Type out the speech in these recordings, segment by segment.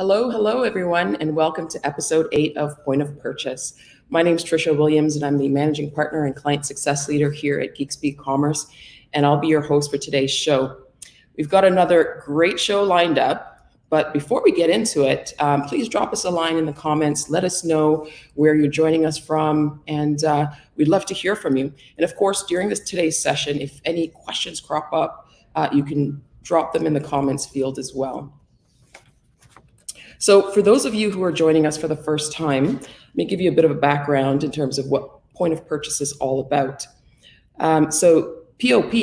Hello, everyone, and welcome to episode 8 of Point of Purchase. My name is Trisha Williams, and I'm the managing partner and client success leader here at Geekspeak Commerce, and I'll be your host for today's show. We've got another great show lined up, but before we get into it, please drop us a line in the comments. Let us know where you're joining us from, and we'd love to hear from you. And of course, during today's session, if any questions crop up, you can drop them in the comments field as well. So for those of you who are joining us for the first time, let me give you a bit of a background in terms of what Point of Purchase is all about. So POP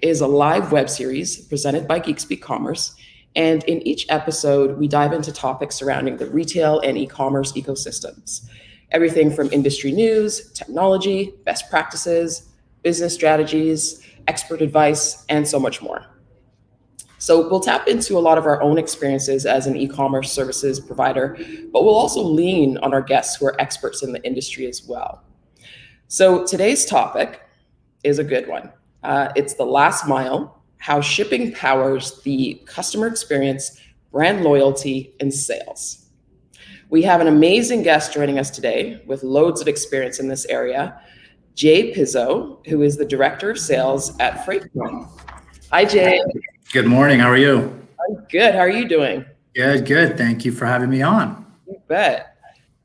is a live web series presented by Geekspeak Commerce. And in each episode, we dive into topics surrounding the retail and e-commerce ecosystems. Everything from industry news, technology, best practices, business strategies, expert advice, and so much more. So we'll tap into a lot of our own experiences as an e-commerce services provider, but we'll also lean on our guests who are experts in the industry as well. So today's topic is a good one. It's the last mile, how shipping powers the customer experience, brand loyalty, and sales. We have an amazing guest joining us today with loads of experience in this area, Jay Pizzo, who is the Director of Sales at Freighton. Hi, Jay. Good morning. How are you? I'm good. How are you doing? Good. Thank you for having me on. You bet.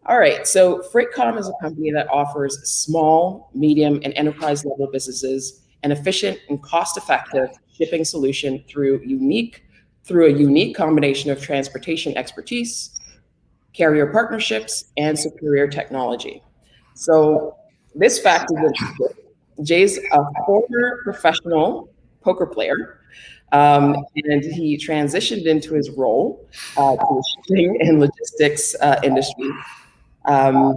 All right. So Freightcom is a company that offers small, medium, and enterprise level businesses an efficient and cost-effective shipping solution through a unique combination of transportation expertise, carrier partnerships, and superior technology. So this fact is interesting. Jay's a former professional poker player. And he transitioned into his role to the shipping and logistics industry, I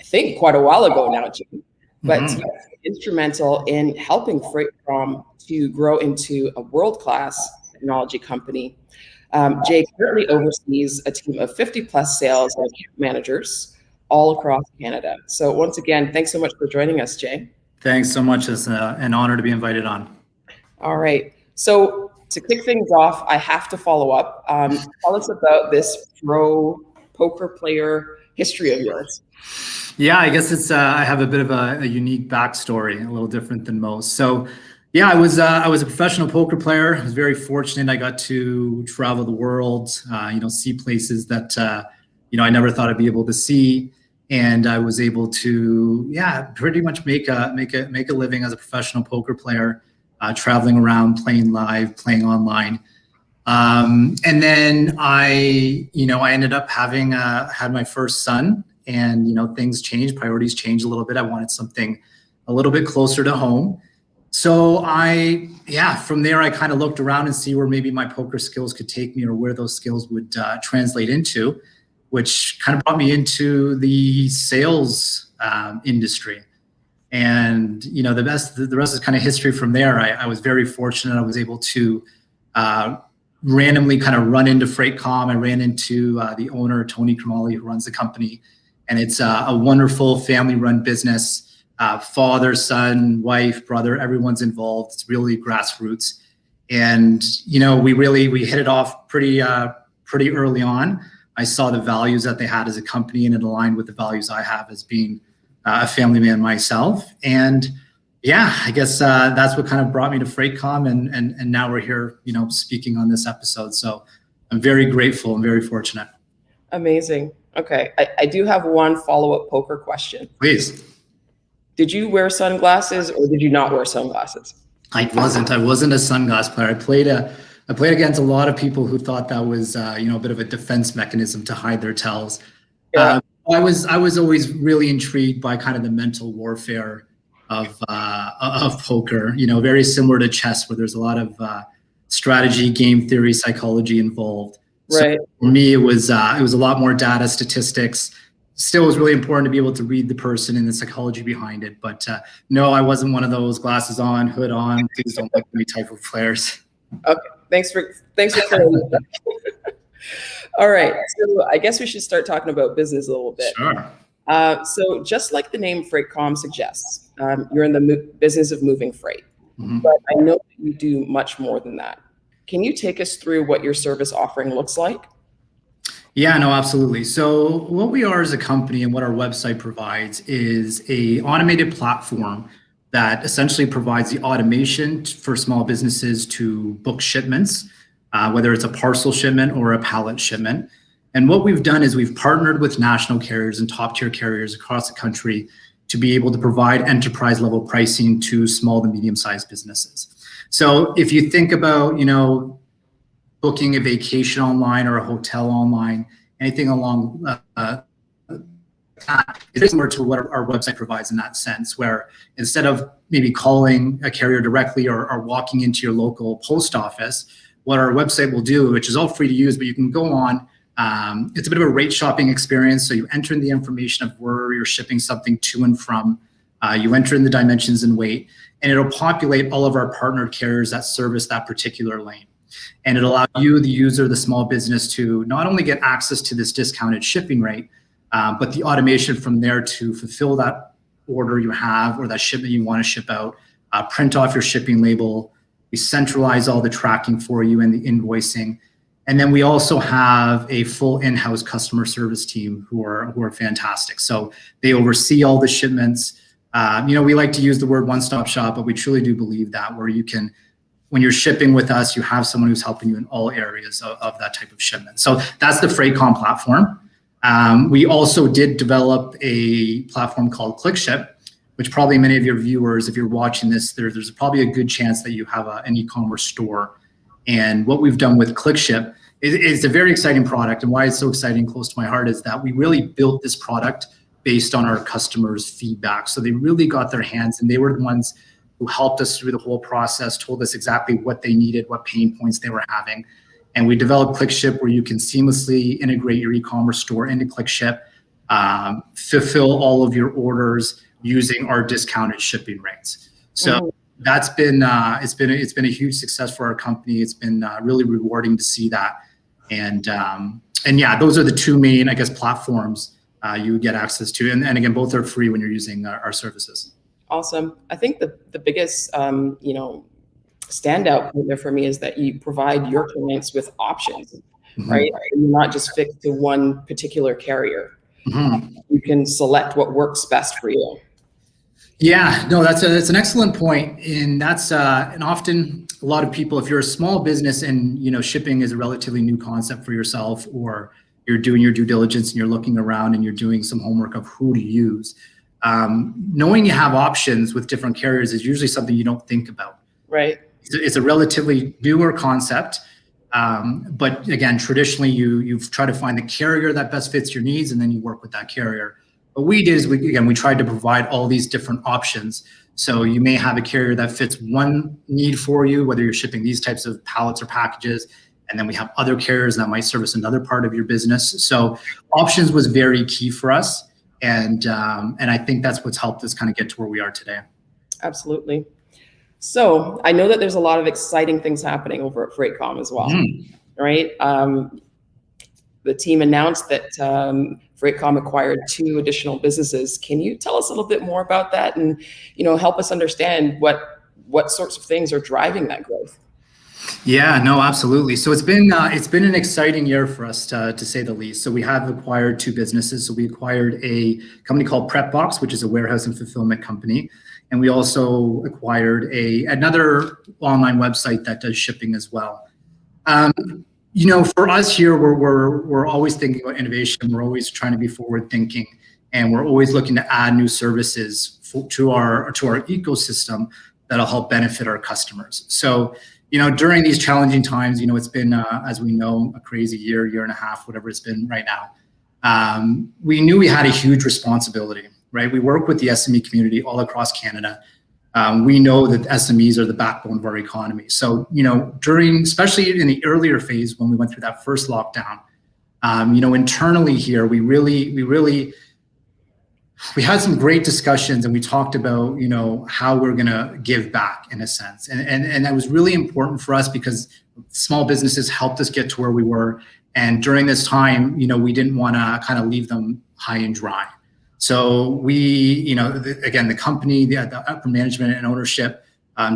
think quite a while ago now, Jim. But he was instrumental in helping Freightcom to grow into a world-class technology company. Jay currently oversees a team of 50-plus sales and account managers all across Canada. So once again, thanks so much for joining us, Jay. Thanks so much. It's an honor to be invited on. All right. So to kick things off, I have to follow up. Tell us about this pro poker player history of yours. Yeah, I guess it's I have a bit of a unique backstory, a little different than most. So, yeah, I was a professional poker player. I was very fortunate. I got to travel the world, see places that I never thought I'd be able to see, and I was able to, pretty much make a living as a professional poker player. Traveling around, playing live, playing online. And then I ended up had my first son, and, things changed, priorities changed a little bit. I wanted something a little bit closer to home. So from there, I kind of looked around and see where maybe my poker skills could take me or where those skills would translate into, which kind of brought me into the sales industry. And the rest is kind of history from there. I was very fortunate. I was able to randomly kind of run into Freightcom. I ran into the owner, Tony Cromali, who runs the company, and it's a wonderful family-run business. Father, son, wife, brother, everyone's involved. It's really grassroots, and we hit it off pretty early on. I saw the values that they had as a company, and it aligned with the values I have as being a family man myself. And I guess that's what kind of brought me to Freightcom, and now we're here, speaking on this episode. So I'm very grateful and very fortunate. Amazing. Okay. I do have one follow-up poker question. Please. Did you wear sunglasses or did you not wear sunglasses? I wasn't a sunglass player. I played against a lot of people who thought that was, a bit of a defense mechanism to hide their tells. Yeah. I was always really intrigued by kind of the mental warfare of poker. Very similar to chess, where there's a lot of strategy, game theory, psychology involved. Right. So for me, it was a lot more data, statistics. Still, it was really important to be able to read the person and the psychology behind it. But no, I wasn't one of those glasses on, hood on. Please don't like me type of players. Okay. Thanks for clearing that. All right, so I guess we should start talking about business a little bit. Sure. So just like the name Freightcom suggests, you're in the business of moving freight, but I know that you do much more than that. Can you take us through what your service offering looks like? Yeah, no, absolutely. So what we are as a company and what our website provides is a automated platform that essentially provides the automation for small businesses to book shipments, whether it's a parcel shipment or a pallet shipment. And what we've done is we've partnered with national carriers and top tier carriers across the country to be able to provide enterprise level pricing to small to medium sized businesses. So if you think about, booking a vacation online or a hotel online, anything along it's similar to what our website provides in that sense, where instead of maybe calling a carrier directly or walking into your local post office, what our website will do, which is all free to use, but you can go on, it's a bit of a rate shopping experience. So you enter in the information of where you're shipping something to and from, you enter in the dimensions and weight, and it'll populate all of our partnered carriers that service that particular lane. And it'll allow you, the user, the small business, to not only get access to this discounted shipping rate, but the automation from there to fulfill that order you have or that shipment you want to ship out, print off your shipping label. We centralize all the tracking for you and the invoicing. And then we also have a full in-house customer service team who are fantastic. So they oversee all the shipments. We like to use the word one-stop shop, but we truly do believe that where you can, when you're shipping with us, you have someone who's helping you in all areas of that type of shipment. So that's the Freighton platform. We also did develop a platform called ClickShip, which probably many of your viewers, if you're watching this, there's probably a good chance that you have an e-commerce store. And what we've done with ClickShip is a very exciting product. And why it's so exciting, close to my heart, is that we really built this product based on our customers' feedback. So they really got their hands, and they were the ones who helped us through the whole process, told us exactly what they needed, what pain points they were having. And we developed ClickShip, where you can seamlessly integrate your e-commerce store into ClickShip, fulfill all of your orders using our discounted shipping rates. So that's been it's been a huge success for our company. It's been really rewarding to see that. And yeah, those are the two main, I guess, platforms you get access to. And again, both are free when you're using our services. Awesome. I think the biggest standout point there for me is that you provide your clients with options, right? You're not just fixed to one particular carrier. You can select what works best for you. Yeah, no, that's an excellent point, and that's and often a lot of people, if you're a small business and shipping is a relatively new concept for yourself, or you're doing your due diligence and you're looking around and you're doing some homework of who to use, knowing you have options with different carriers is usually something you don't think about. Right. It's a relatively newer concept, but again, traditionally you've tried to find the carrier that best fits your needs, and then you work with that carrier. What we did is we tried to provide all these different options. So you may have a carrier that fits one need for you, whether you're shipping these types of pallets or packages, and then we have other carriers that might service another part of your business. So options was very key for us, and I think that's what's helped us kind of get to where we are today. Absolutely. So I know that there's a lot of exciting things happening over at Freightcom as well, right? The team announced that Freightcom acquired 2 additional businesses. Can you tell us a little bit more about that, and help us understand what sorts of things are driving that growth? Yeah, no, absolutely. So it's been an exciting year for us, to say the least. So we have acquired 2 businesses. So we acquired a company called PrepBox, which is a warehouse and fulfillment company, and we also acquired another online website that does shipping as well. For us here, we're always thinking about innovation. We're always trying to be forward thinking, and we're always looking to add new services to our ecosystem that'll help benefit our customers. So, during these challenging times, it's been, as we know, a crazy year and a half, whatever it's been right now. We knew we had a huge responsibility, right? We work with the SME community all across Canada. We know that SMEs are the backbone of our economy. So, especially in the earlier phase when we went through that first lockdown, internally here, we had some great discussions, and we talked about, how we're going to give back in a sense. And that was really important for us because small businesses helped us get to where we were. And during this time, we didn't want to kind of leave them high and dry. So we, again, the company, the upper management and ownership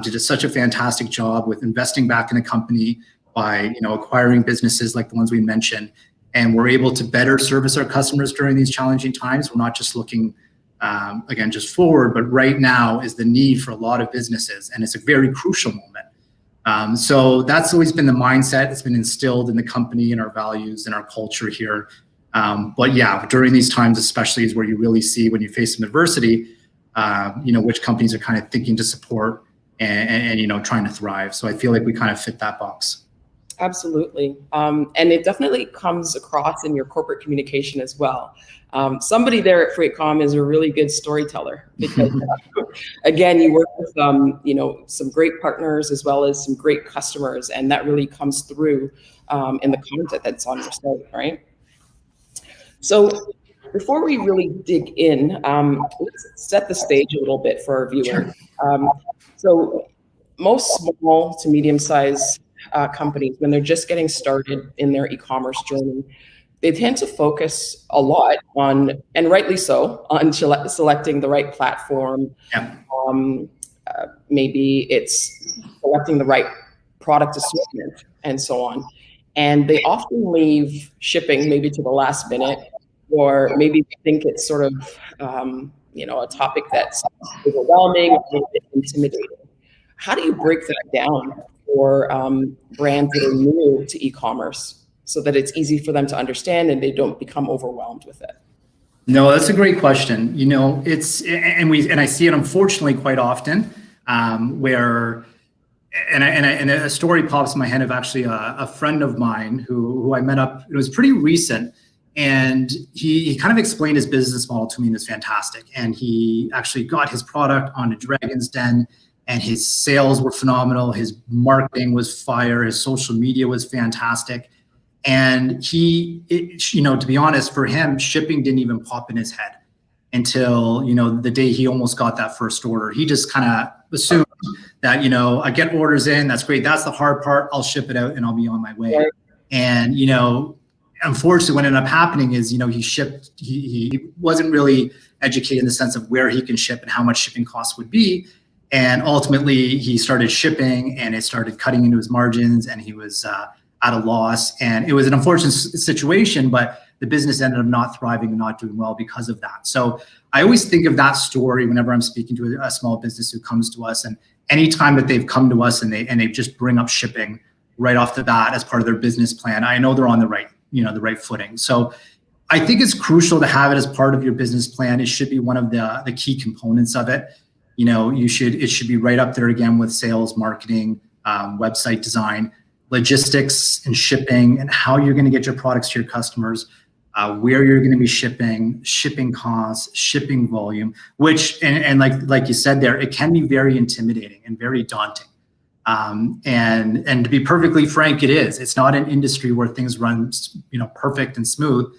did such a fantastic job with investing back in the company by, acquiring businesses like the ones we mentioned. and we're able to better service our customers during these challenging times. We're not just looking, again, just forward, but right now is the need for a lot of businesses, and it's a very crucial moment. So that's always been the mindset. It's been instilled in the company and our values and our culture here. But yeah, during these times especially is where you really see, when you face some adversity, which companies are kind of thinking to support and trying to thrive. So I feel like we kind of fit that box. Absolutely. And it definitely comes across in your corporate communication as well. Somebody there at Freighton is a really good storyteller because, again, you work with, some great partners as well as some great customers, and that really comes through in the content that's on your site, right? So before we really dig in, let's set the stage a little bit for our viewers. So most small to medium-sized companies, when they're just getting started in their e-commerce journey, they tend to focus a lot on, and rightly so, on selecting the right platform. Yeah. Maybe it's selecting the right product assortment and so on. And they often leave shipping maybe to the last minute, or maybe think it's sort of, a topic that's overwhelming or a little bit intimidating. How do you break that down for brands that are new to e-commerce so that it's easy for them to understand and they don't become overwhelmed with it? No, that's a great question. I see it unfortunately quite often, where a story pops in my head of actually a friend of mine who I met up. It was pretty recent, and he kind of explained his business model to me, and it was fantastic. And he actually got his product onto Dragon's Den, and his sales were phenomenal. His marketing was fire. His social media was fantastic. And to be honest, for him, shipping didn't even pop in his head until, the day he almost got that first order. He just kind of assumed that, I get orders in, that's great. That's the hard part. I'll ship it out and I'll be on my way. Right. And, unfortunately, what ended up happening is, he wasn't really educated in the sense of where he can ship and how much shipping costs would be. And ultimately, he started shipping and it started cutting into his margins, and he was at a loss. And it was an unfortunate situation, but the business ended up not thriving and not doing well because of that. So I always think of that story whenever I'm speaking to a small business who comes to us, and anytime that they've come to us and they just bring up shipping right off the bat as part of their business plan, I know they're on the right footing. So I think it's crucial to have it as part of your business plan. It should be one of the key components of it. It should be right up there again with sales, marketing, website design, logistics and shipping, and how you're going to get your products to your customers, where you're going to be shipping, shipping costs, shipping volume, which, and like you said there, it can be very intimidating and very daunting. And to be perfectly frank, it is. It's not an industry where things run, perfect and smooth.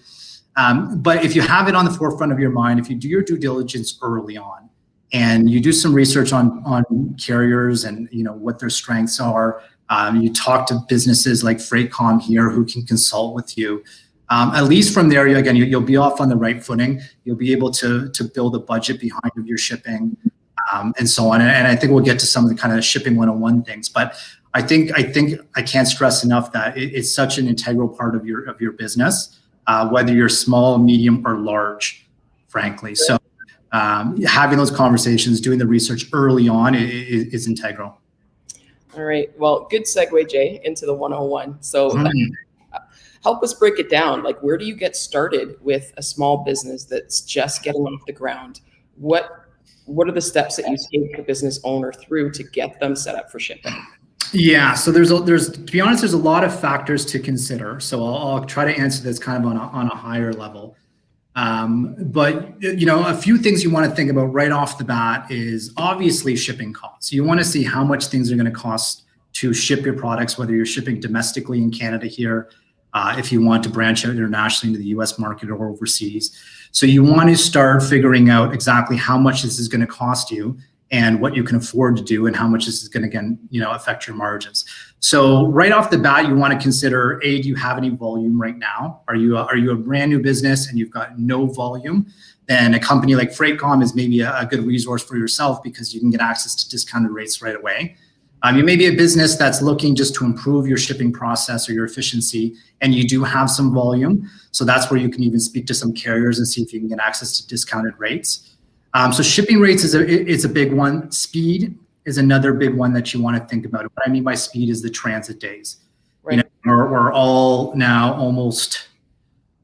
But if you have it on the forefront of your mind, if you do your due diligence early on, and you do some research on carriers and what their strengths are, you talk to businesses like Freighton here who can consult with you. At least from there, you'll be off on the right footing. You'll be able to build a budget behind your shipping, and so on. And I think we'll get to some of the kind of shipping 101 things. But I think I can't stress enough that it's such an integral part of your business, whether you're small, medium, or large, frankly. So having those conversations, doing the research early on is integral. All right. Well, good segue, Jay, into the 101. So help us break it down. Like, where do you get started with a small business that's just getting off the ground? What are the steps that you take a business owner through to get them set up for shipping? Yeah. So there's to be honest, there's a lot of factors to consider. So I'll try to answer this kind of on a higher level. But a few things you want to think about right off the bat is obviously shipping costs. You want to see how much things are going to cost to ship your products, whether you're shipping domestically in Canada here, if you want to branch out internationally into the US market or overseas. So you want to start figuring out exactly how much this is going to cost you and what you can afford to do and how much this is going to, again, affect your margins. So right off the bat, you want to consider, A, do you have any volume right now? Are you a brand new business and you've got no volume? Then a company like Freighton is maybe a good resource for yourself because you can get access to discounted rates right away. You may be a business that's looking just to improve your shipping process or your efficiency, and you do have some volume. So that's where you can even speak to some carriers and see if you can get access to discounted rates. So shipping rates is a big one. Speed is another big one that you want to think about. What I mean by speed is the transit days. Right. You know, we're all now almost,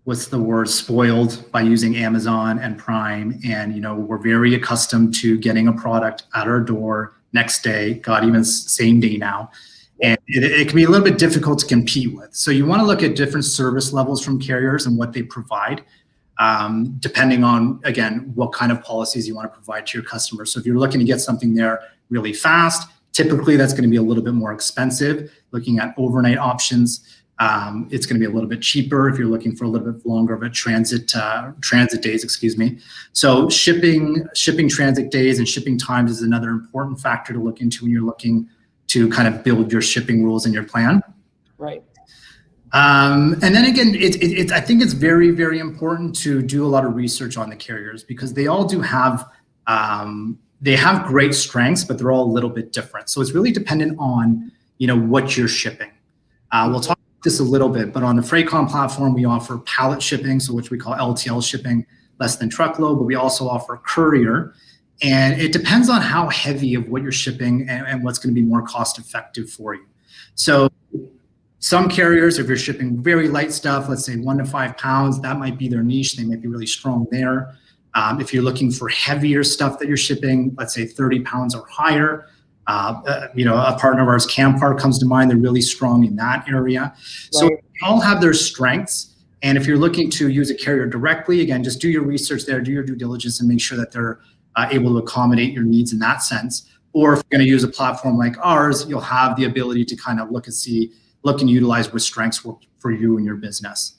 what's the word, spoiled by using Amazon and Prime, and we're very accustomed to getting a product at our door next day, God, even same day now. And it can be a little bit difficult to compete with. So you want to look at different service levels from carriers and what they provide, depending on, again, what kind of policies you want to provide to your customers. So if you're looking to get something there really fast, typically that's going to be a little bit more expensive. Looking at overnight options, it's going to be a little bit cheaper if you're looking for a little bit longer of a transit days, excuse me. So shipping transit days and shipping times is another important factor to look into when you're looking to kind of build your shipping rules in your plan. Right. And then again, I think it's very, very important to do a lot of research on the carriers, because they all do have, they have great strengths, but they're all a little bit different. So it's really dependent on, what you're shipping. We'll talk about this a little bit, but on the Freighton platform, we offer pallet shipping, so which we call LTL shipping, less than truckload, but we also offer courier. And it depends on how heavy of what you're shipping and what's going to be more cost effective for you. So some carriers, if you're shipping very light stuff, let's say 1 to 5 pounds, that might be their niche. They might be really strong there. If you're looking for heavier stuff that you're shipping, let's say 30 pounds or higher, a partner of ours, Campar, comes to mind. They're really strong in that area. So Right. they all have their strengths. And if you're looking to use a carrier directly, again, just do your research there, do your due diligence, and make sure that they're able to accommodate your needs in that sense. Or if you're going to use a platform like ours, you'll have the ability to kind of look and utilize what strengths work for you and your business.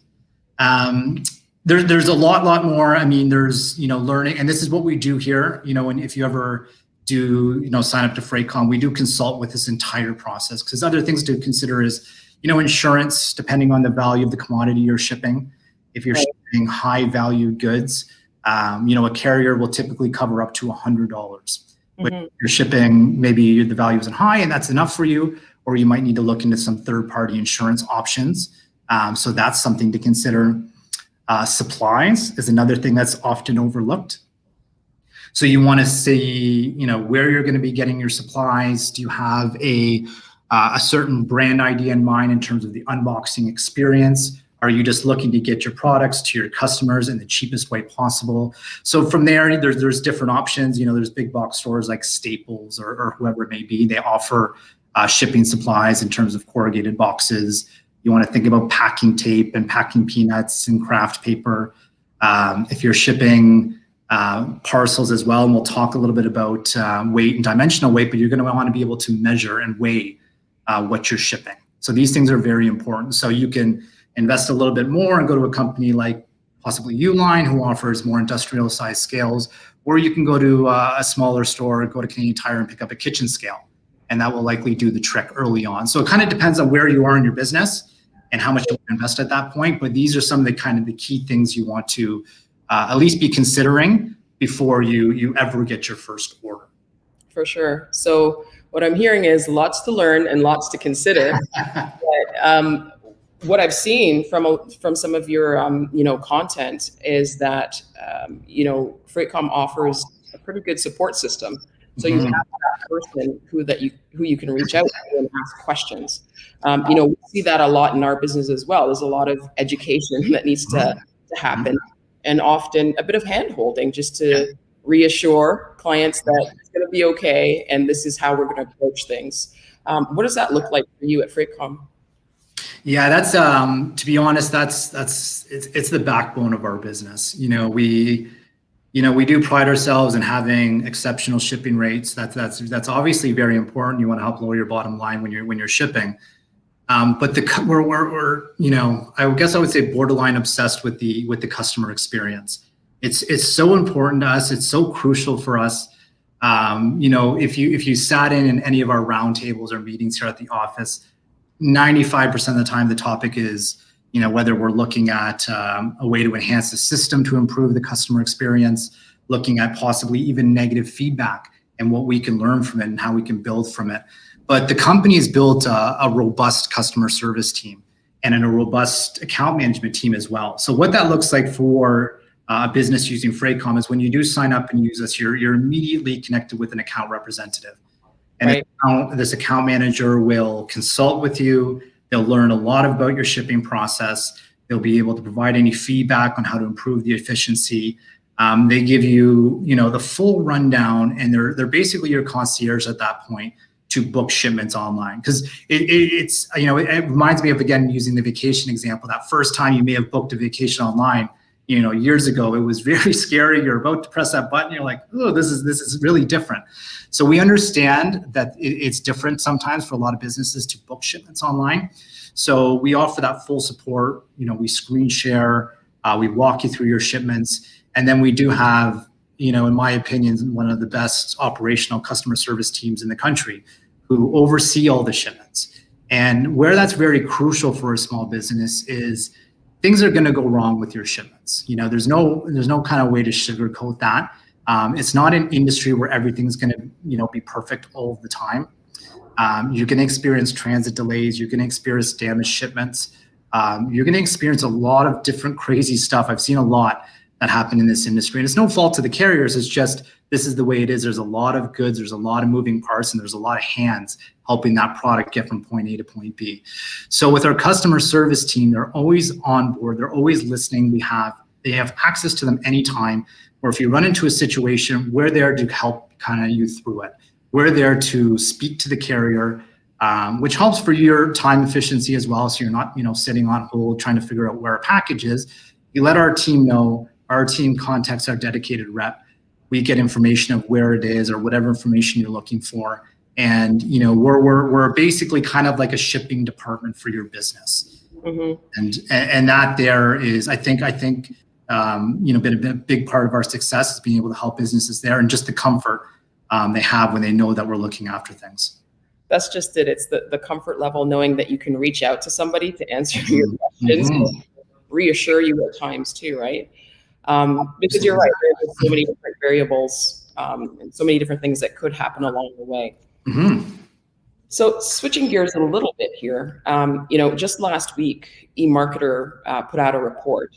There's a lot more. I mean, there's, learning, and this is what we do here, and if you ever do, sign up to Freighton, we do consult with this entire process, because other things to consider is, insurance, depending on the value of the commodity you're shipping. If you're Right. shipping high value goods, a carrier will typically cover up to $100. But if you're shipping, maybe the value isn't high and that's enough for you, or you might need to look into some third-party insurance options. So that's something to consider. Supplies is another thing that's often overlooked. So you want to see, where you're going to be getting your supplies. Do you have a certain brand idea in mind in terms of the unboxing experience? Are you just looking to get your products to your customers in the cheapest way possible? So from there, there's different options. There's big box stores like Staples or whoever it may be. They offer shipping supplies in terms of corrugated boxes. You want to think about packing tape and packing peanuts and craft paper. If you're shipping parcels as well, and we'll talk a little bit about weight and dimensional weight, but you're going to want to be able to measure and weigh what you're shipping. So these things are very important. So you can invest a little bit more and go to a company like possibly Uline, who offers more industrial size scales, or you can go to a smaller store, go to Canadian Tire and pick up a kitchen scale, and that will likely do the trick early on. So it kind of depends on where you are in your business and how much you invest at that point. But these are some of the kind of the key things you want to at least be considering before you ever get your first order. For sure. So what I'm hearing is lots to learn and lots to consider. But, what I've seen from some of your content is that Freightcom offers a pretty good support system. So you have that person who you can reach out to and ask questions. We see that a lot in our business as well. There's a lot of education that needs to happen, and often a bit of hand holding just to reassure clients that it's going to be okay and this is how we're going to approach things. What does that look like for you at Freightcom? Yeah, that's to be honest, it's the backbone of our business. We do pride ourselves in having exceptional shipping rates. That's obviously very important. You want to help lower your bottom line when you're shipping. But we're I guess I would say borderline obsessed with the customer experience. It's so important to us. It's so crucial for us. If you sat in any of our roundtables or meetings here at the office, 95% of the time the topic is whether we're looking at a way to enhance the system to improve the customer experience, looking at possibly even negative feedback and what we can learn from it and how we can build from it. But the company has built a robust customer service team and a robust account management team as well. So what that looks like for a business using Freighton is when you do sign up and use us, you're immediately connected with an account representative. And Right. this account manager will consult with you. They'll learn a lot about your shipping process. They'll be able to provide any feedback on how to improve the efficiency. They give you, the full rundown, and they're basically your concierge at that point to book shipments online. Because it's, it reminds me of, again, using the vacation example. That first time you may have booked a vacation online, years ago, it was very scary. You're about to press that button. You're like, oh, this is really different. So we understand that it's different sometimes for a lot of businesses to book shipments online. So we offer that full support. We screen share, we walk you through your shipments. And then we do have, in my opinion, one of the best operational customer service teams in the country who oversee all the shipments. And where that's very crucial for a small business is things are going to go wrong with your shipments. There's no kind of way to sugarcoat that. It's not an industry where everything's going to, be perfect all the time. You're going to experience transit delays. You're going to experience damaged shipments. You're going to experience a lot of different crazy stuff. I've seen a lot that happen in this industry, and it's no fault to the carriers. It's just, this is the way it is. There's a lot of goods, there's a lot of moving parts, and there's a lot of hands helping that product get from point A to point B. So with our customer service team, they're always on board. They're always listening. They have access to them anytime, or if you run into a situation, we're there to help kind of you through it. We're there to speak to the carrier, which helps for your time efficiency as well. So you're not, sitting on hold trying to figure out where a package is. You let our team know. Our team contacts our dedicated rep. We get information of where it is or whatever information you're looking for. And, we're basically kind of like a shipping department for your business. Mm-hmm. And that there is, I think, been a big part of our success is being able to help businesses there, and just the comfort they have when they know that we're looking after things. That's just it. It's the comfort level, knowing that you can reach out to somebody to answer your questions, mm-hmm. reassure you at times too, right? Because you're right, there's so many different variables and so many different things that could happen along the way. Mm-hmm. So switching gears a little bit here, just last week, eMarketer put out a report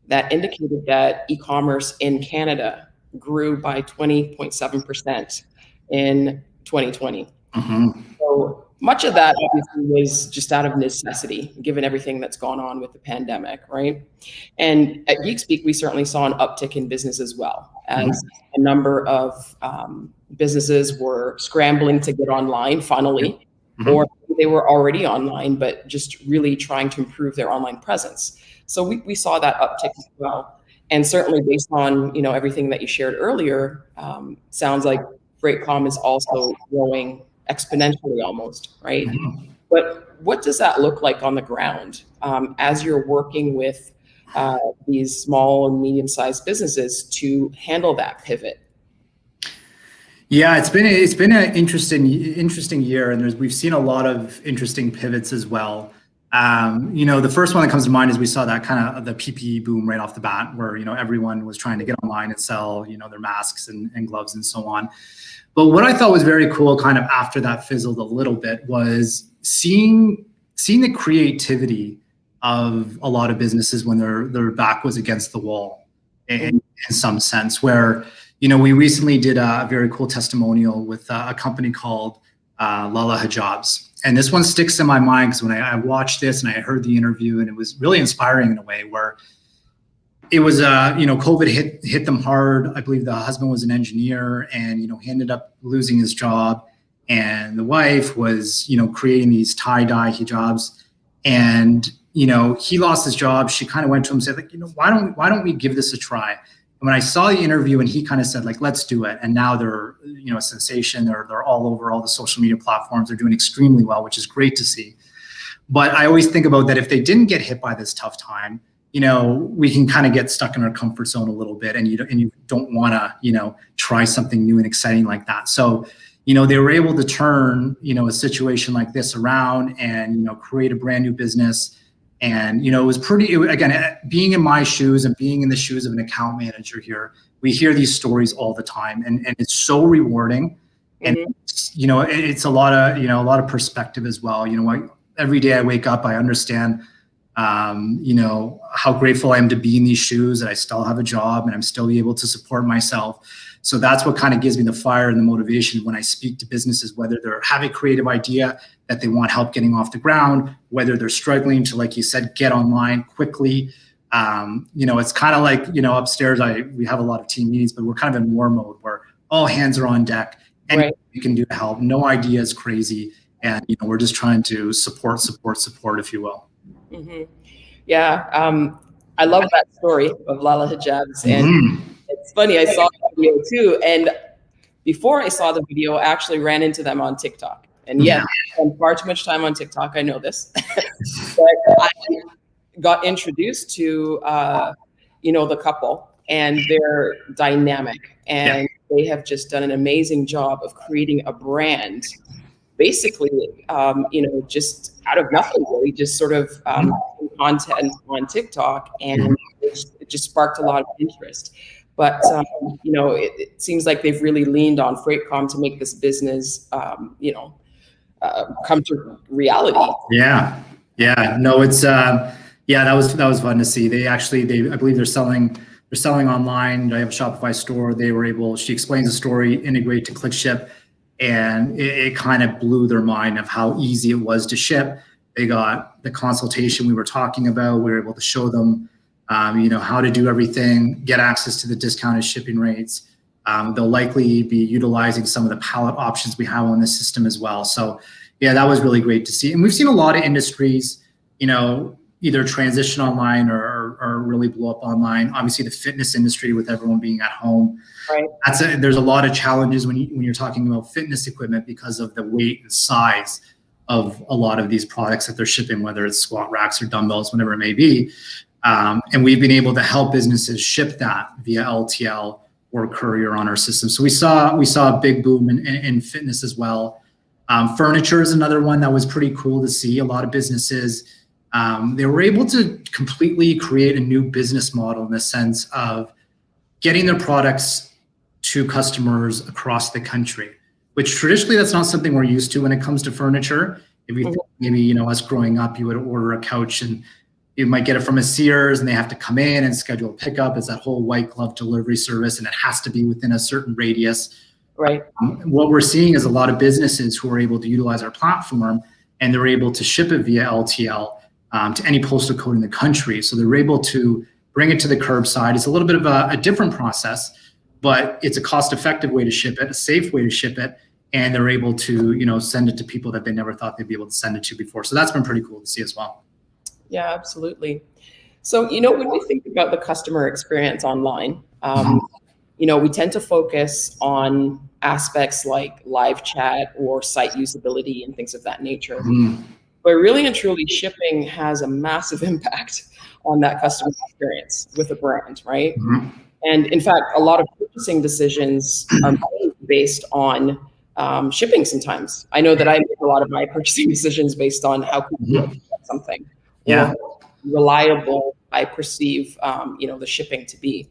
that indicated that e-commerce in Canada grew by 20.7% in 2020. Mm-hmm. So much of that obviously was just out of necessity, given everything that's gone on with the pandemic, right? And at GeekSpeak, we certainly saw an uptick in business as well, as mm-hmm. a number of businesses were scrambling to get online finally, mm-hmm. or they were already online, but just really trying to improve their online presence. So we saw that uptick as well. And certainly based on, everything that you shared earlier, sounds like Freightcom is also growing exponentially almost, right? Mm-hmm. But what does that look like on the ground as you're working with these small and medium-sized businesses to handle that pivot? Yeah, it's been an interesting year, and we've seen a lot of interesting pivots as well. The first one that comes to mind is we saw that kind of the PPE boom right off the bat, where everyone was trying to get online and sell their masks and gloves and so on. But what I thought was very cool, kind of after that fizzled a little bit, was seeing the creativity of a lot of businesses when their back was against the wall, in some sense. Where we recently did a very cool testimonial with a company called Lala Hijabs, and this one sticks in my mind because when I watched this and I heard the interview, and it was really inspiring in a way where it was, COVID hit them hard. I believe the husband was an engineer, and, he ended up losing his job, and the wife was, creating these tie-dye hijabs, and, he lost his job. She kind of went to him and said, like, why don't we give this a try? And when I saw the interview and he kind of said, like, let's do it. And now they're, a sensation. They're all over all the social media platforms. They're doing extremely well, which is great to see. But I always think about that if they didn't get hit by this tough time, we can kind of get stuck in our comfort zone a little bit, and you don't want to, try something new and exciting like that. So, they were able to turn, a situation like this around and, create a brand new business. And, it was again, being in my shoes and being in the shoes of an account manager here, we hear these stories all the time, and it's so rewarding And, it's a lot of perspective as well. Every day I wake up, I understand, how grateful I am to be in these shoes, that I still have a job and I'm still able to support myself. So that's what kind of gives me the fire and the motivation when I speak to businesses, whether they have a creative idea that they want help getting off the ground, whether they're struggling to, like you said, get online quickly. It's kind of like, upstairs, we have a lot of team meetings, but we're kind of in war mode where all hands are on deck. Anything you can do to help. No idea is crazy. And, we're just trying to support, if you will. Yeah. I love that story of Lala Hijabs. And it's funny, I saw the video too. And before I saw the video, I actually ran into them on TikTok. And I spend far too much time on TikTok. I know this. But I got introduced to, the couple, and they're dynamic. And they have just done an amazing job of creating a brand, basically, just out of nothing, really, just sort of content on TikTok, and it just sparked a lot of interest. But, it seems like they've really leaned on Freightcom to make this business, come to reality. Yeah. No, it's, that was fun to see. I believe they're selling online. They have a Shopify store. She explains the story, integrate to ClickShip, and it kind of blew their mind of how easy it was to ship. They got the consultation we were talking about. We were able to show them, how to do everything, get access to the discounted shipping rates. They'll likely be utilizing some of the pallet options we have on the system as well. So that was really great to see. And we've seen a lot of industries, either transition online or really blow up online. Obviously, the fitness industry, with everyone being at home, there's a lot of challenges when you're talking about fitness equipment because of the weight and size of a lot of these products that they're shipping, whether it's squat racks or dumbbells, whatever it may be. And we've been able to help businesses ship that via LTL or courier on our system. So we saw a big boom in fitness as well. Furniture is another one that was pretty cool to see. A lot of businesses, they were able to completely create a new business model in the sense of getting their products to customers across the country, which traditionally that's not something we're used to when it comes to furniture. If you think maybe, us growing up, you would order a couch and you might get it from a Sears and they have to come in and schedule a pickup. It's that whole white glove delivery service, and it has to be within a certain radius. Right. What we're seeing is a lot of businesses who are able to utilize our platform, and they're able to ship it via LTL to any postal code in the country. So they're able to bring it to the curbside. It's a little bit of a different process, but it's a cost-effective way to ship it, a safe way to ship it, and they're able to, send it to people that they never thought they'd be able to send it to before. So that's been pretty cool to see as well. Yeah, absolutely. So, when we think about the customer experience online, we tend to focus on aspects like live chat or site usability and things of that nature. But really and truly, shipping has a massive impact on that customer experience with a brand, right? And in fact, a lot of purchasing decisions are made based on shipping sometimes. I know that I make a lot of my purchasing decisions based on how quickly I can get something. Or reliable I perceive, the shipping to be.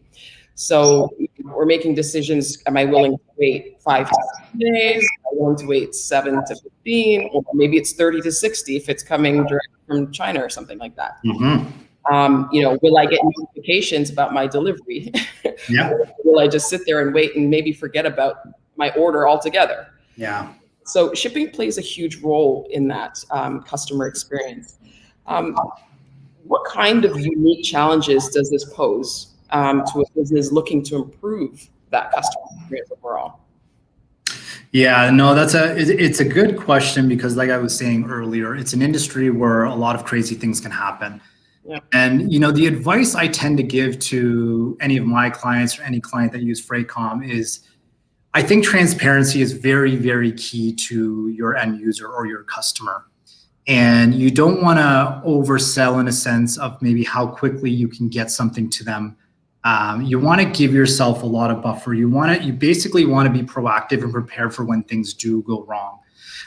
So we're making decisions. Am I willing to wait 5 to 7 days? Am I willing to wait 7 to 15? Or maybe it's 30 to 60 if it's coming direct from China or something like that. Will I get notifications about my delivery? Will I just sit there and wait and maybe forget about my order altogether? So shipping plays a huge role in that customer experience. What kind of unique challenges does this pose to a business looking to improve that customer experience overall? Yeah, no, it's a good question, because like I was saying earlier, it's an industry where a lot of crazy things can happen. And, the advice I tend to give to any of my clients or any client that use Freightcom is, I think transparency is very, very key to your end user or your customer. And you don't want to oversell in a sense of maybe how quickly you can get something to them. You want to give yourself a lot of buffer. You basically want to be proactive and prepared for when things do go wrong.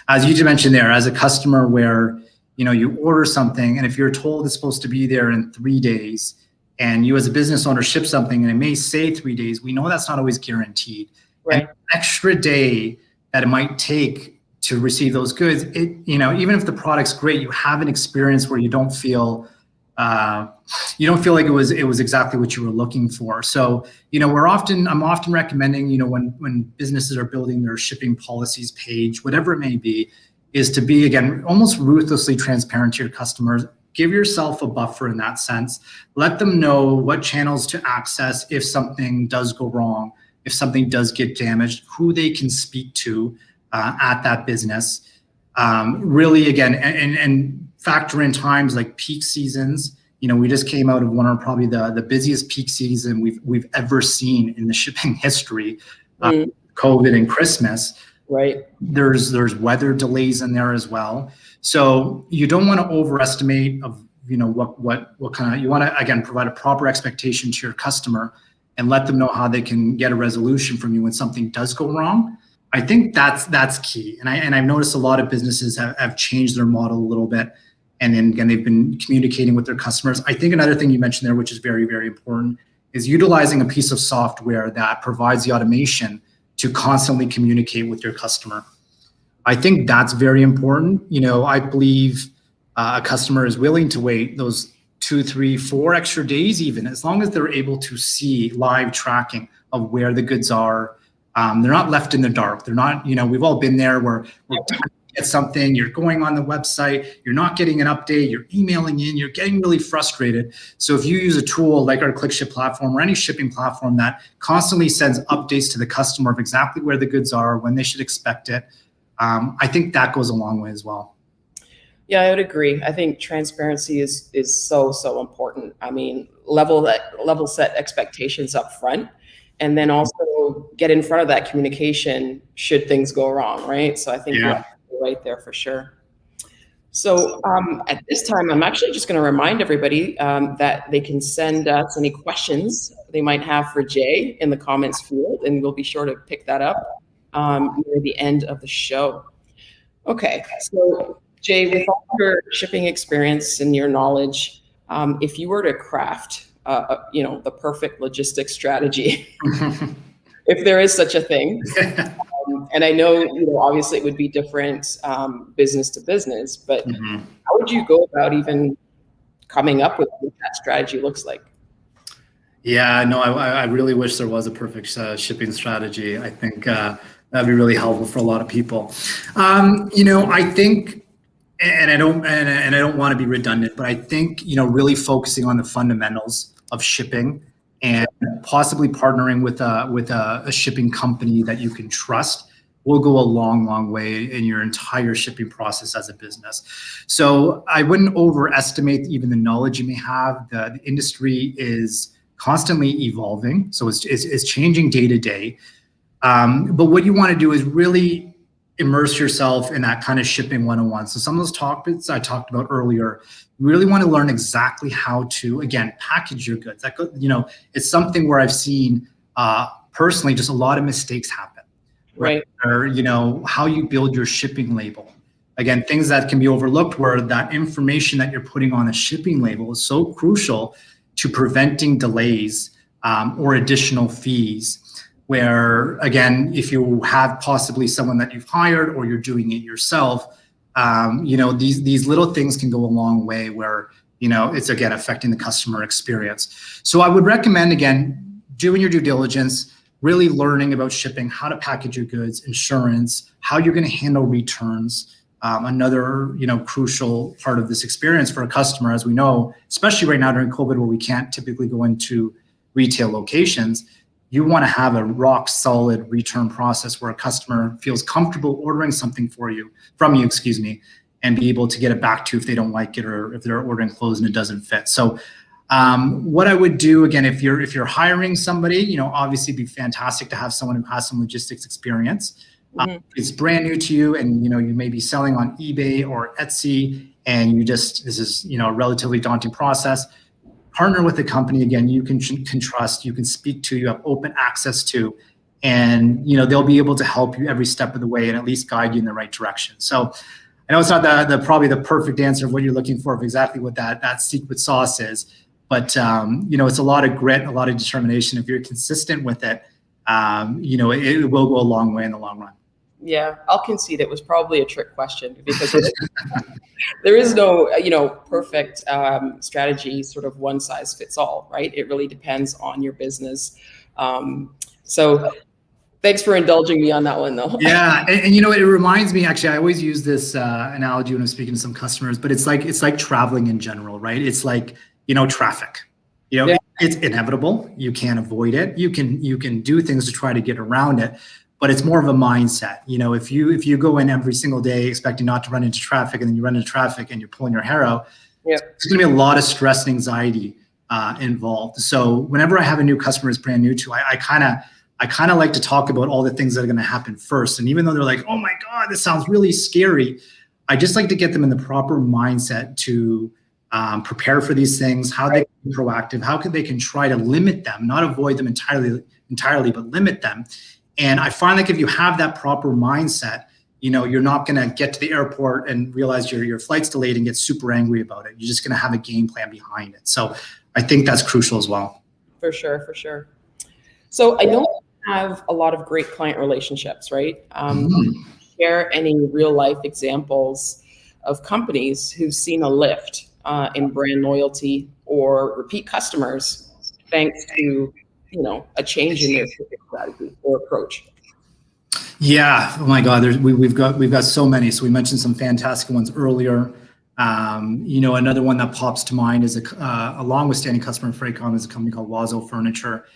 As you mentioned there, as a customer where, you order something, and if you're told it's supposed to be there in 3 days, and you as a business owner ship something and it may say 3 days, we know that's not always guaranteed. Right. An extra day that it might take to receive those goods, even if the product's great, you have an experience where you don't feel like it was exactly what you were looking for. So, I'm often recommending, when businesses are building their shipping policies page, whatever it may be, is to be, again, almost ruthlessly transparent to your customers. Give yourself a buffer in that sense. Let them know what channels to access if something does go wrong, if something does get damaged, who they can speak to at that business. Really, again, and factor in times like peak seasons. We just came out of one of probably the busiest peak season we've ever seen in the shipping history, COVID and Christmas. Right. There's weather delays in there as well. So you don't want to overestimate what kind of, you want to, again, provide a proper expectation to your customer and let them know how they can get a resolution from you when something does go wrong. I think that's key. And I've noticed a lot of businesses have changed their model a little bit. And then again, they've been communicating with their customers. I think another thing you mentioned there, which is very, very important, is utilizing a piece of software that provides the automation to constantly communicate with your customer. I think that's very important. I believe a customer is willing to wait those 2, 3, 4 extra days, even as long as they're able to see live tracking of where the goods are. They're not left in the dark. They're not, we've all been there where we're trying to get something, you're going on the website, you're not getting an update, you're emailing in, you're getting really frustrated. So if you use a tool like our ClickShip platform or any shipping platform that constantly sends updates to the customer of exactly where the goods are, when they should expect it, I think that goes a long way as well. Yeah, I would agree. I think transparency is so important. I mean, level set expectations up front, and then also get in front of that communication should things go wrong, right? So I think you're right there for sure. So at this time, I'm actually just going to remind everybody that they can send us any questions they might have for Jay in the comments field, and we'll be sure to pick that up near the end of the show. Okay, so Jay, with all your shipping experience and your knowledge, if you were to craft, the perfect logistics strategy, if there is such a thing, and I know, obviously it would be different business to business, but how would you go about even coming up with what that strategy looks like? Yeah, no, I really wish there was a perfect shipping strategy. I think that'd be really helpful for a lot of people. I think, and I don't want to be redundant, but I think, really focusing on the fundamentals of shipping and possibly partnering with a shipping company that you can trust will go a long, long way in your entire shipping process as a business. So I wouldn't overestimate even the knowledge you may have. The industry is constantly evolving, so it's changing day to day. But what you want to do is really immerse yourself in that kind of shipping 101. So some of those topics I talked about earlier, you really want to learn exactly how to, again, package your goods. It's something where I've seen personally just a lot of mistakes happen. Right. Or, how you build your shipping label. Again, things that can be overlooked where that information that you're putting on a shipping label is so crucial to preventing delays or additional fees. Where, again, if you have possibly someone that you've hired or you're doing it yourself, these little things can go a long way where, it's, again, affecting the customer experience. So I would recommend, again, doing your due diligence, really learning about shipping, how to package your goods, insurance, how you're going to handle returns. Another, crucial part of this experience for a customer, as we know, especially right now during COVID, where we can't typically go into retail locations, you want to have a rock solid return process where a customer feels comfortable ordering something from you, and be able to get it back to you if they don't like it or if they're ordering clothes and it doesn't fit. So what I would do, again, if you're hiring somebody, obviously it'd be fantastic to have someone who has some logistics experience. It's brand new to you, and you may be selling on eBay or Etsy, and this is a relatively daunting process. Partner with a company, again, you can trust, you can speak to, you have open access to, and they'll be able to help you every step of the way and at least guide you in the right direction. So I know it's not probably the perfect answer of what you're looking for of exactly what that secret sauce is, but it's a lot of grit, a lot of determination. If you're consistent with it, it will go a long way in the long run. Yeah, I'll concede it was probably a trick question because there is no, perfect strategy, sort of one size fits all, right? It really depends on your business. So thanks for indulging me on that one, though. Yeah, and it reminds me. Actually, I always use this analogy when I'm speaking to some customers, but it's like traveling in general, right? It's like traffic. Yeah. It's inevitable. You can't avoid it. You can do things to try to get around it, but it's more of a mindset. If you go in every single day expecting not to run into traffic, and then you run into traffic and you're pulling your hair out, Yeah. there's going to be a lot of stress and anxiety involved. So whenever I have a new customer that's brand new to, I kind of like to talk about all the things that are going to happen first. And even though they're like, oh my God, this sounds really scary, I just like to get them in the proper mindset to prepare for these things, how they can be proactive, how they can try to limit them, not avoid them entirely, but limit them. And I find like if you have that proper mindset, you're not going to get to the airport and realize your flight's delayed and get super angry about it. You're just going to have a game plan behind it. So I think that's crucial as well. For sure, for sure. So I know you have a lot of great client relationships, right? Share any real life examples of companies who've seen a lift in brand loyalty or repeat customers thanks to a change in their strategy or approach? Yeah. Oh my God. We've got so many. So we mentioned some fantastic ones earlier. Another one that pops to mind is a long-withstanding customer in Freighton is a company called Wazo Furniture.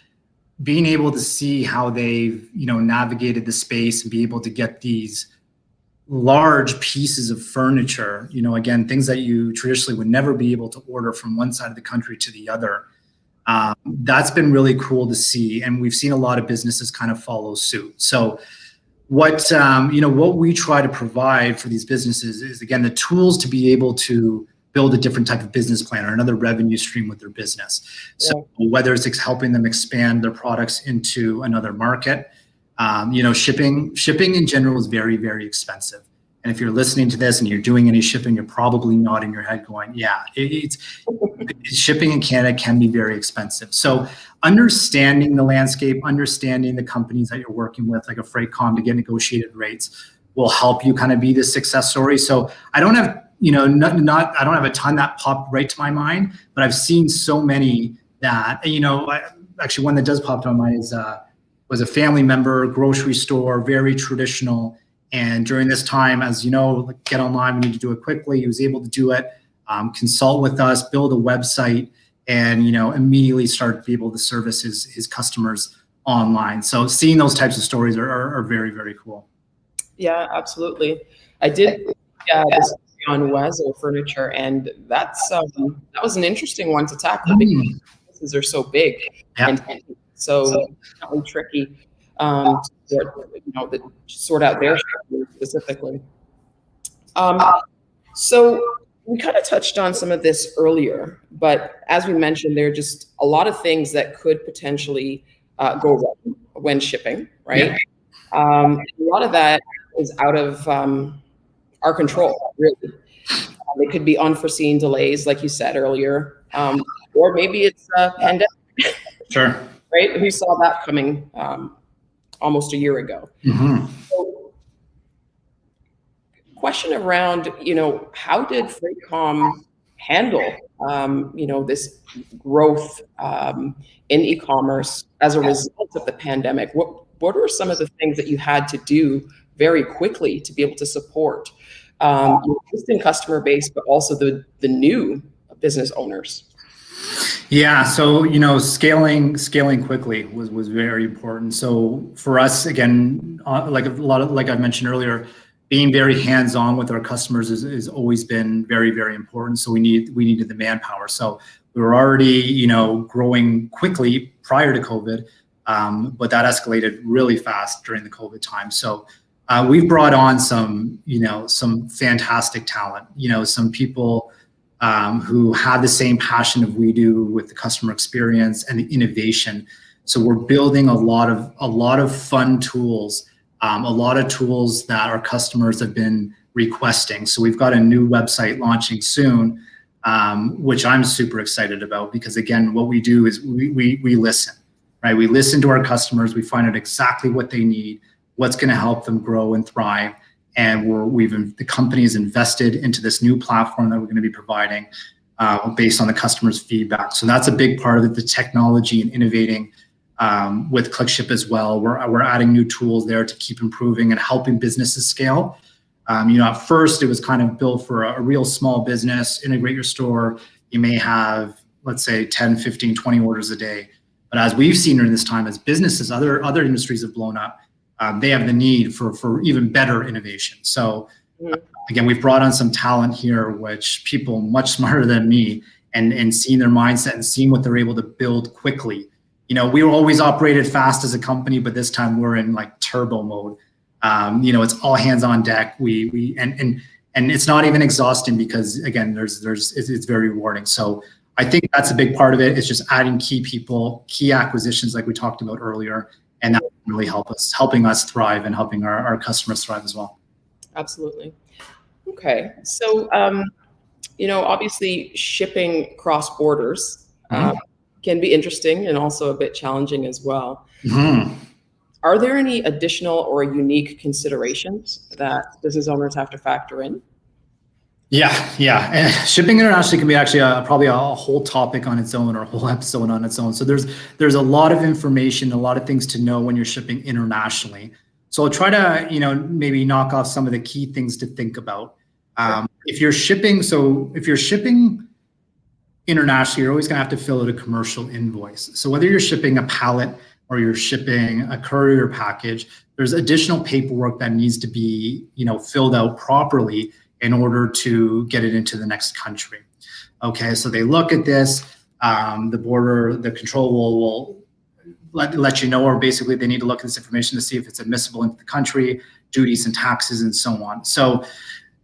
Being able to see how they've navigated the space and be able to get these large pieces of furniture, again, things that you traditionally would never be able to order from one side of the country to the other. That's been really cool to see, and we've seen a lot of businesses kind of follow suit. So what we try to provide for these businesses is, again, the tools to be able to build a different type of business plan or another revenue stream with their business. So whether it's helping them expand their products into another market, shipping in general is very, very expensive. And if you're listening to this and you're doing any shipping, you're probably nodding your head going, yeah, shipping in Canada can be very expensive. So understanding the landscape, understanding the companies that you're working with, like a Freighton, to get negotiated rates will help you kind of be the success story. So I don't have, I don't have a ton that popped right to my mind, but I've seen so many that, actually one that does pop to my mind was a family member, grocery store, very traditional. And during this time, as get online, we need to do it quickly. He was able to do it, consult with us, build a website, and immediately start to be able to service his customers online. So seeing those types of stories are very, very cool. Yeah, absolutely. I did this on Wazo Furniture, and that was an interesting one to tackle because businesses are so big and so tricky to sort out their strategy specifically. So we kind of touched on some of this earlier, but as we mentioned, there are just a lot of things that could potentially go wrong when shipping, right? A lot of that is out of our control, really. It could be unforeseen delays, like you said earlier, or maybe it's a pandemic. Sure. Right? We saw that coming almost a year ago. So, question around, how did Freightcom handle, this growth in e-commerce as a result of the pandemic? What were some of the things that you had to do very quickly to be able to support your existing customer base, but also the new business owners? Yeah, so scaling quickly was very important. So for us, again, like I mentioned earlier, being very hands-on with our customers has always been very, very important. So we needed the manpower. So we were already growing quickly prior to COVID, but that escalated really fast during the COVID time. So we've brought on some fantastic talent. Some people who have the same passion as we do with the customer experience and the innovation. So we're building a lot of fun tools, a lot of tools that our customers have been requesting. So we've got a new website launching soon, which I'm super excited about because, again, what we do is we listen, right? We listen to our customers. We find out exactly what they need. what's going to help them grow and thrive. And the company has invested into this new platform that we're going to be providing based on the customer's feedback. So that's a big part of it, the technology and innovating with ClickShip as well. We're adding new tools there to keep improving and helping businesses scale. At first it was kind of built for a real small business, integrate your store. You may have, let's say 10, 15, 20 orders a day. But as we've seen during this time, as businesses, other industries have blown up, they have the need for even better innovation. So again, we've brought on some talent here, which people much smarter than me, and seeing their mindset and seeing what they're able to build quickly. We were always operated fast as a company, but this time we're in like turbo mode. It's all hands on deck. And it's not even exhausting because again, it's very rewarding. So I think that's a big part of it. It's just adding key people, key acquisitions like we talked about earlier, and that really helping us thrive and helping our customers thrive as well. Absolutely. Okay. So, obviously shipping cross borders can be interesting and also a bit challenging as well. Are there any additional or unique considerations that business owners have to factor in? Yeah. And shipping internationally can be actually probably a whole topic on its own or a whole episode on its own. So there's a lot of information, a lot of things to know when you're shipping internationally. So I'll try to, maybe knock off some of the key things to think about. If you're shipping internationally, you're always going to have to fill out a commercial invoice. So whether you're shipping a pallet or you're shipping a courier package, there's additional paperwork that needs to be, filled out properly in order to get it into the next country. Okay, so they look at this, the control will let you know, or basically they need to look at this information to see if it's admissible into the country, duties and taxes and so on. So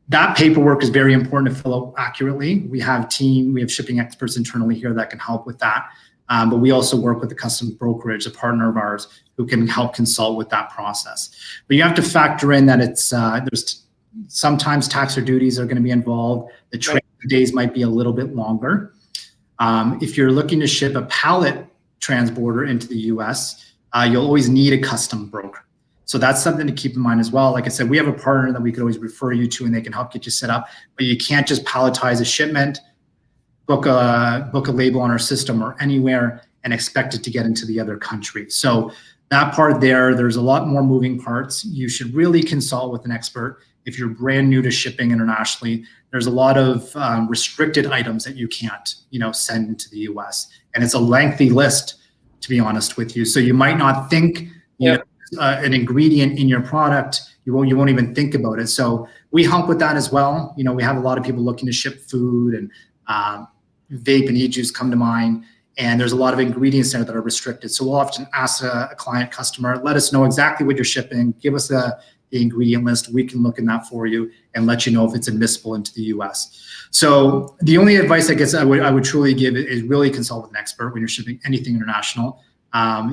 that paperwork is very important to fill out accurately. We have shipping experts internally here that can help with that. But we also work with the customs brokerage, a partner of ours, who can help consult with that process. But you have to factor in that there's sometimes tax or duties are going to be involved. The transit days might be a little bit longer. If you're looking to ship a pallet transborder into the US, you'll always need a custom broker. So that's something to keep in mind as well. Like I said, we have a partner that we could always refer you to and they can help get you set up, but you can't just palletize a shipment, book a label on our system or anywhere and expect it to get into the other country. So that part there's a lot more moving parts. You should really consult with an expert. If you're brand new to shipping internationally, there's a lot of restricted items that you can't, send into the US. And it's a lengthy list, to be honest with you. So you might not think, an ingredient in your product, you won't even think about it. So we help with that as well. We have a lot of people looking to ship food, and vape and e-juice come to mind. And there's a lot of ingredients there that are restricted. So we'll often ask a client customer, let us know exactly what you're shipping, give us the ingredient list. We can look in that for you and let you know if it's admissible into the US. So the only advice I guess I would truly give is really consult with an expert when you're shipping anything international.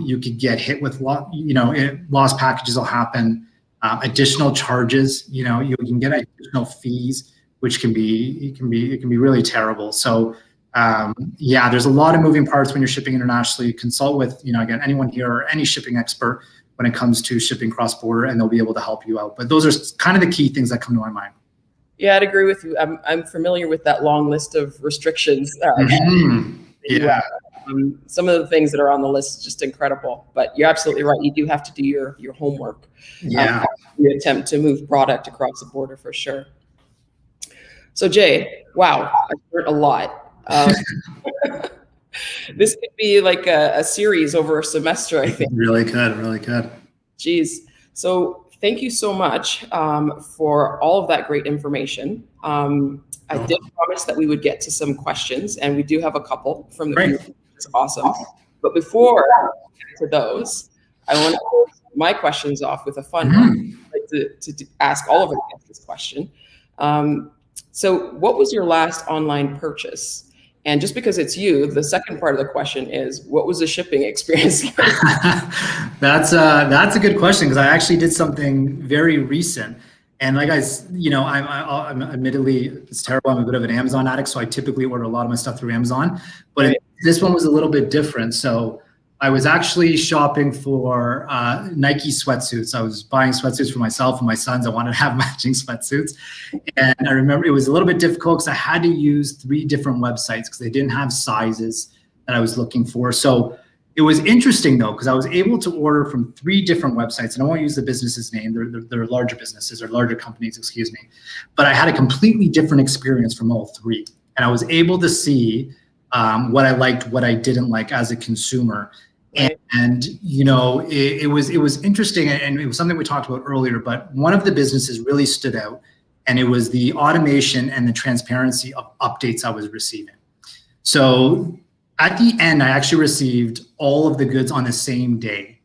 You could get hit with lost packages will happen, additional charges, you can get additional fees, which can be really terrible. So there's a lot of moving parts when you're shipping internationally. Consult with, again, anyone here or any shipping expert when it comes to shipping cross-border, and they'll be able to help you out. But those are kind of the key things that come to my mind. Yeah, I'd agree with you. I'm familiar with that long list of restrictions. Some of the things that are on the list, just incredible. But you're absolutely right. You do have to do your homework. You attempt to move product across the border for sure. So Jay, wow, I've learned a lot. This could be like a series over a semester, I think. Really good. Geez. So thank you so much for all of that great information. I did promise that we would get to some questions, and we do have a couple from the group, which is awesome. But before I get to those, I want to close my questions off with a fun one. I'd like to ask all of our guests this question. So what was your last online purchase? And just because it's you, the second part of the question is, what was the shipping experience like? That's a good question, because I actually did something very recent. And like I'm admittedly, it's terrible. I'm a bit of an Amazon addict, so I typically order a lot of my stuff through Amazon. But this one was a little bit different. So I was actually shopping for Nike sweatsuits. I was buying sweatsuits for myself and my sons. I wanted to have matching sweatsuits. And I remember it was a little bit difficult because I had to use 3 different websites because they didn't have sizes that I was looking for. So it was interesting though, because I was able to order from 3 different websites, and I won't use the business's name. They're larger businesses or larger companies, excuse me. But I had a completely different experience from all 3. And I was able to see what I liked, what I didn't like as a consumer. Right. And you know, it was interesting, and it was something we talked about earlier, but one of the businesses really stood out, and it was the automation and the transparency of updates I was receiving. So at the end, I actually received all of the goods on the same day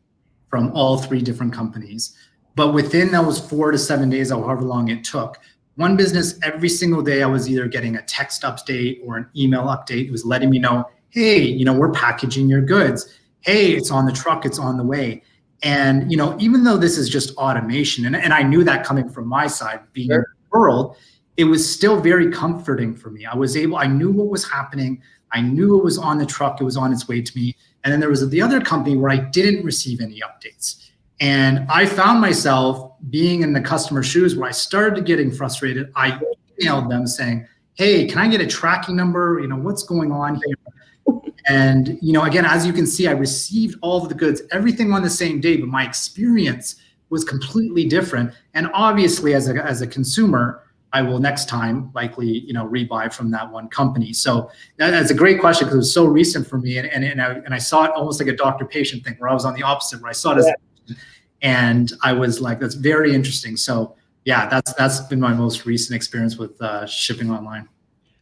from all 3 different companies. But within those 4 to 7 days, or however long it took, one business, every single day, I was either getting a text update or an email update. It was letting me know, hey, you know, we're packaging your goods. Hey, it's on the truck, it's on the way. And, you know, even though this is just automation, and I knew that coming from my side, being in the world, it was still very comforting for me. I knew what was happening. I knew it was on the truck, it was on its way to me. And then there was the other company where I didn't receive any updates. And I found myself being in the customer's shoes where I started getting frustrated. I emailed them saying, hey, can I get a tracking number? You know, what's going on here? And, you know, again, as you can see, I received all of the goods, everything on the same day, but my experience was completely different. And obviously, as a consumer, I will next time likely, you know, rebuy from that one company. So that's a great question because it was so recent for me. And I saw it almost like a doctor-patient thing where I was on the opposite, where I saw it as, and I was like, that's very interesting. So yeah, that's been my most recent experience with shipping online.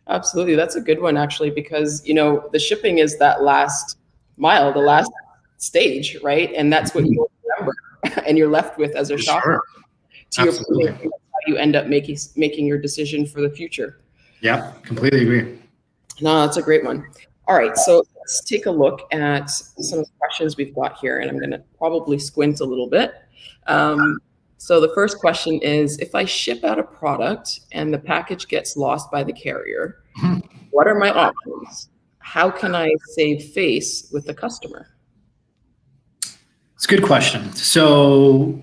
Absolutely. That's a good one, actually, because, you know, the shipping is that last mile, the last stage, right? And that's what you remember and you're left with as a shopper. To your point, that's how you end up making your decision for the future. Yeah, completely agree. No, that's a great one. All right, so let's take a look at some of the questions we've got here, and I'm going to probably squint a little bit. So the first question is, if I ship out a product and the package gets lost by the carrier, what are my options? How can I save face with the customer? It's a good question. So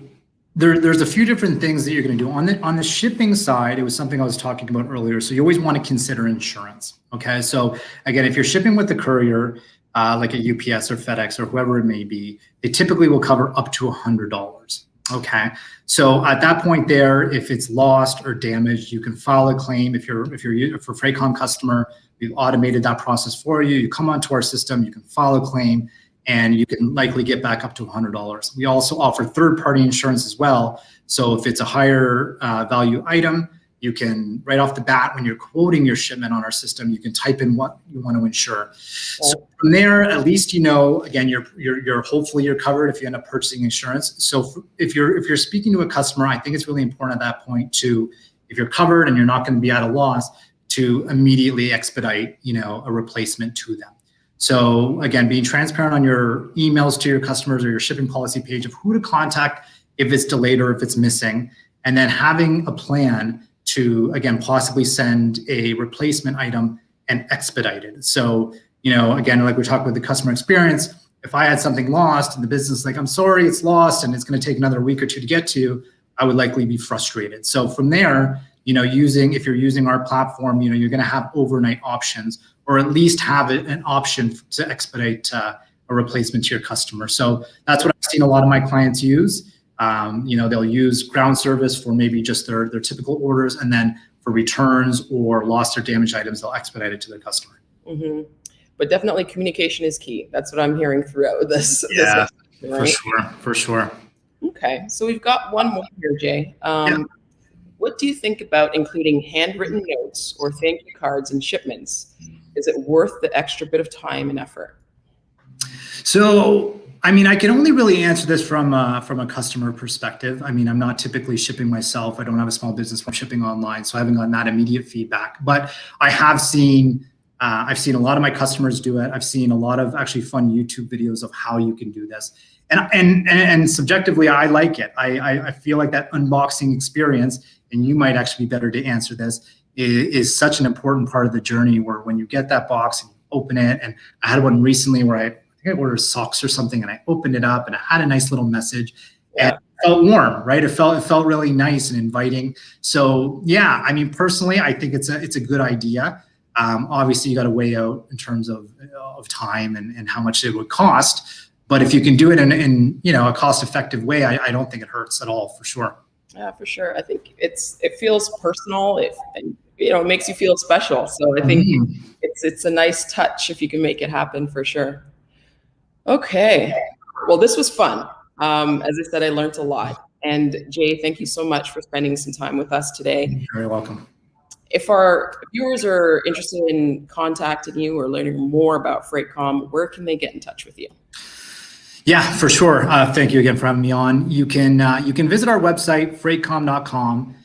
there's a few different things that you're going to do. On the shipping side, it was something I was talking about earlier. So you always want to consider insurance. Okay. So again, if you're shipping with the courier, like a UPS or FedEx or whoever it may be, they typically will cover up to $100. Okay. So at that point there, if it's lost or damaged, you can file a claim. If you're for Freighton customer, we've automated that process for you. You come onto our system, you can file a claim, and you can likely get back up to $100. We also offer third-party insurance as well. So if it's a higher value item, you can, right off the bat, when you're quoting your shipment on our system, you can type in what you want to insure. So from there, at least you know, again, you're hopefully you're covered if you end up purchasing insurance. So if you're speaking to a customer, I think it's really important at that point to, if you're covered and you're not going to be at a loss, to immediately expedite, you know, a replacement to them. So again, being transparent on your emails to your customers or your shipping policy page of who to contact if it's delayed or if it's missing, and then having a plan to, again, possibly send a replacement item and expedite it. So, you know, again, like we're talking about the customer experience, if I had something lost and the business is like, I'm sorry, it's lost and it's going to take another week or 2 to get to, I would likely be frustrated. So from there, you know, if you're using our platform, you know, you're going to have overnight options, or at least have an option to expedite a replacement to your customer. So that's what I've seen a lot of my clients use. You know, they'll use ground service for maybe just their typical orders, and then for returns or lost or damaged items, they'll expedite it to their customer. Mm-hmm. But definitely communication is key. That's what I'm hearing throughout this. Yeah, this right? for sure. Okay, so we've got one more here, Jay. What do you think about including handwritten notes or thank you cards in shipments? Is it worth the extra bit of time and effort? So, I mean, I can only really answer this from a customer perspective. I mean, I'm not typically shipping myself. I don't have a small business from shipping online, so I haven't gotten that immediate feedback. But I have seen, I've seen a lot of my customers do it. I've seen a lot of actually fun YouTube videos of how you can do this. And subjectively, I like it. I feel like that unboxing experience, and you might actually be better to answer this, is such an important part of the journey, where when you get that box and open it, and I had one recently where I think I ordered socks or something, and I opened it up and it had a nice little message. Yeah. And it felt warm, right? It felt really nice and inviting. So yeah, I mean, personally, I think it's a good idea. Obviously, you got to weigh out in terms of time and how much it would cost. But if you can do it in a cost-effective way, I don't think it hurts at all, for sure. Yeah, for sure. I think it feels personal. It makes you feel special. So I think it's a nice touch if you can make it happen, for sure. Okay. Well, this was fun. As I said, I learned a lot. And Jay, thank you so much for spending some time with us today. You're very welcome. If our viewers are interested in contacting you or learning more about Freightcom, where can they get in touch with you? Yeah, for sure. Thank you again for having me on. You can visit our website, freightcom.com.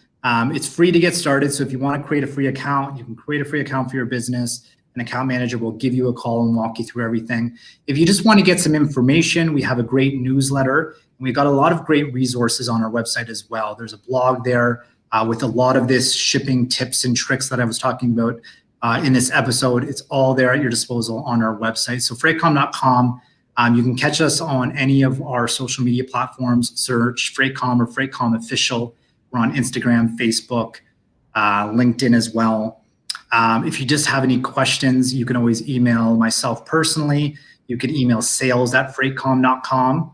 It's free to get started. So if you want to create a free account, you can create a free account for your business. An account manager will give you a call and walk you through everything. If you just want to get some information, we have a great newsletter. And we've got a lot of great resources on our website as well. There's a blog there with a lot of this shipping tips and tricks that I was talking about in this episode. It's all there at your disposal on our website. So freightcom.com. You can catch us on any of our social media platforms. Search Freightcom or Freightcom Official. We're on Instagram, Facebook, LinkedIn as well. If you just have any questions, you can always email myself personally. You can email sales@freightcom.com.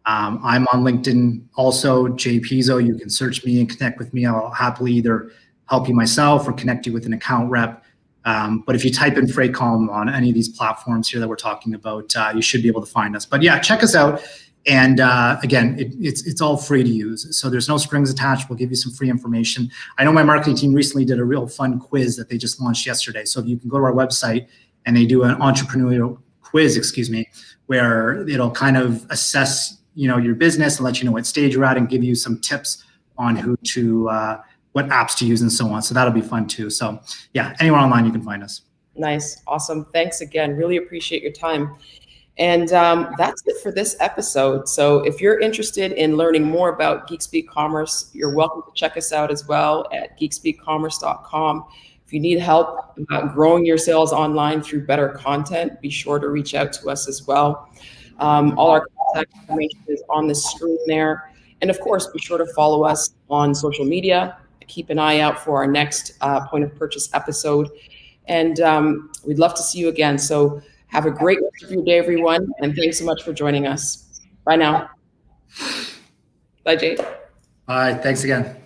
I'm on LinkedIn also, Jay Pizzo. You can search me and connect with me. I'll happily either help you myself or connect you with an account rep. But if you type in Freightcom on any of these platforms here that we're talking about, you should be able to find us. But yeah, check us out. And again, it's all free to use. So there's no strings attached. We'll give you some free information. I know my marketing team recently did a real fun quiz that they just launched yesterday. So if you can go to our website and they do an entrepreneurial quiz, where it'll kind of assess your business and let you know what stage you're at and give you some tips on what apps to use and so on. So that'll be fun too. So yeah, anywhere online you can find us. Nice. Awesome. Thanks again. Really appreciate your time. And that's it for this episode. So if you're interested in learning more about GeekSpeak Commerce, you're welcome to check us out as well at geekspeakcommerce.com. If you need help growing your sales online through better content, be sure to reach out to us as well. All our contact information is on the screen there. And of course, be sure to follow us on social media. Keep an eye out for our next point of purchase episode. And we'd love to see you again. So have a great rest of your day, everyone. And thanks so much for joining us. Bye now. Bye, Jay. Bye. Thanks again.